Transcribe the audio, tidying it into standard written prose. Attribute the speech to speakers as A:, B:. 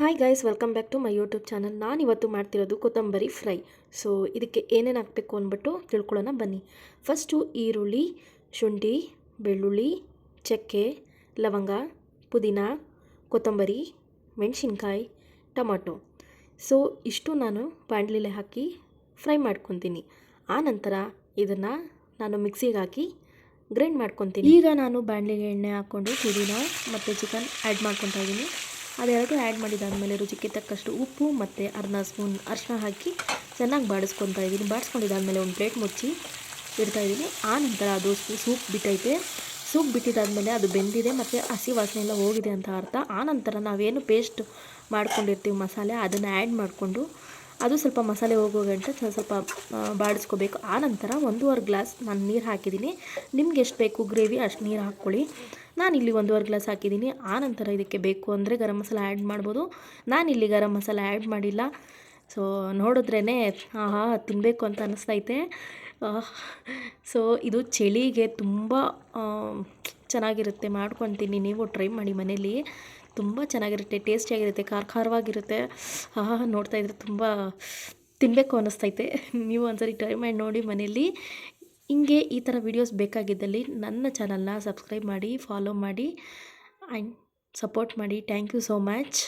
A: Hi guys, welcome back to my YouTube channel. ನಾನು ಇವತ್ತು ಮಾಡ್ತಿರೋದು ಕೊತ್ತಂಬರಿ ಫ್ರೈ. ಸೊ ಇದಕ್ಕೆ ಏನೇನು ಹಾಕಬೇಕು ಅಂದ್ಬಿಟ್ಟು ತಿಳ್ಕೊಳ್ಳೋಣ ಬನ್ನಿ. ಫಸ್ಟು ಈರುಳ್ಳಿ, ಶುಂಠಿ, ಬೆಳ್ಳುಳ್ಳಿ, ಚಕ್ಕೆ, ಲವಂಗ, ಪುದೀನ, ಕೊತ್ತಂಬರಿ, ಮೆಣಸಿನ್ಕಾಯಿ, ಟೊಮಾಟೊ. ಸೊ ಇಷ್ಟು ನಾನು ಬಾಣಲಿಲೆ ಹಾಕಿ ಫ್ರೈ ಮಾಡ್ಕೊತೀನಿ. ಆನಂತರ ಇದನ್ನು ನಾನು ಮಿಕ್ಸಿಗೆ ಹಾಕಿ ಗ್ರೈಂಡ್ ಮಾಡ್ಕೊತೀನಿ. ಈಗ ನಾನು ಬಾಣಲಿಗೆ ಎಣ್ಣೆ ಹಾಕ್ಕೊಂಡು ಪುದೀನ ಮತ್ತು ಚಿಕನ್ ಆ್ಯಡ್ ಮಾಡ್ಕೊತಾ ಇದ್ದೀನಿ. ಅದೆರಡು ಆ್ಯಡ್ ಮಾಡಿದಾದಮೇಲೆ ರುಚಿಗೆ ತಕ್ಕಷ್ಟು ಉಪ್ಪು ಮತ್ತು ಅರ್ಧ ಸ್ಪೂನ್ ಅರಿಶಿನ ಹಾಕಿ ಚೆನ್ನಾಗಿ ಬಾಡಿಸ್ಕೊತಾ ಇದ್ದೀನಿ. ಬಾಡಿಸ್ಕೊಂಡಿದ್ದಾದಮೇಲೆ ಒಂದು ಪ್ಲೇಟ್ ಮುಚ್ಚಿ ಇಡ್ತಾಯಿದ್ದೀನಿ. ಆನಂತರ ಅದು ಸೂಪ್ ಬಿಟ್ಟೈತೆ. ಸೂಪ್ ಬಿಟ್ಟಿದ್ದಾದಮೇಲೆ ಅದು ಬೆಂದಿದೆ ಮತ್ತು ಹಸಿ ವಾಸನೆ ಎಲ್ಲ ಹೋಗಿದೆ ಅಂತ ಅರ್ಥ. ಆನಂತರ ನಾವೇನು ಪೇಸ್ಟ್ ಮಾಡ್ಕೊಂಡಿರ್ತೀವಿ ಮಸಾಲೆ, ಅದನ್ನು ಆ್ಯಡ್ ಮಾಡಿಕೊಂಡು ಅದು ಸ್ವಲ್ಪ ಮಸಾಲೆ ಹೋಗೋ ಗಂಟೆ ಸ್ವಲ್ಪ ಬಾಡಿಸ್ಕೋಬೇಕು. ಆನಂತರ 1.5 ಗ್ಲಾಸ್ ನಾನು ನೀರು ಹಾಕಿದ್ದೀನಿ. ನಿಮ್ಗೆ ಎಷ್ಟು ಬೇಕು ಗ್ರೇವಿ ಅಷ್ಟು ನೀರು ಹಾಕ್ಕೊಳ್ಳಿ. ನಾನಿಲ್ಲಿ 1.5 ಗ್ಲಾಸ್ ಹಾಕಿದ್ದೀನಿ. ಆನಂತರ ಇದಕ್ಕೆ ಬೇಕು ಅಂದರೆ ಗರಂ ಮಸಾಲ ಆ್ಯಡ್ ಮಾಡ್ಬೋದು. ನಾನಿಲ್ಲಿ ಗರಂ ಮಸಾಲ ಆ್ಯಡ್ ಮಾಡಿಲ್ಲ. ಸೊ ನೋಡಿದ್ರೇ ಆಹಾ ತಿನ್ನಬೇಕು ಅಂತ ಅನ್ನಿಸ್ತೈತೆ. ಸೊ ಇದು ಚಳಿಗೆ ತುಂಬ ಚೆನ್ನಾಗಿರುತ್ತೆ. ಮಾಡ್ಕೊತೀನಿ, ನೀವು ಟ್ರೈ ಮಾಡಿ ಮನೇಲಿ. ತುಂಬ ಚೆನ್ನಾಗಿರುತ್ತೆ, ಟೇಸ್ಟಿಯಾಗಿರುತ್ತೆ, ಖಾರವಾಗಿರುತ್ತೆ. ನೋಡ್ತಾ ಇದ್ರೆ ತುಂಬ ತಿನ್ನಬೇಕು ಅನ್ನಿಸ್ತೈತೆ. ನೀವು ಒಂದ್ಸರಿ ಟ್ರೈ ಮಾಡಿ ನೋಡಿ ಮನೇಲಿ. ಹಿಂಗೆ ಈ ಥರ ವೀಡಿಯೋಸ್ ಬೇಕಾಗಿದ್ದಲ್ಲಿ ನನ್ನ ಚಾನಲ್ನ ಸಬ್ಸ್ಕ್ರೈಬ್ ಮಾಡಿ, ಫಾಲೋ ಮಾಡಿ ಆ್ಯಂಡ್ ಸಪೋರ್ಟ್ ಮಾಡಿ. Thank you so much.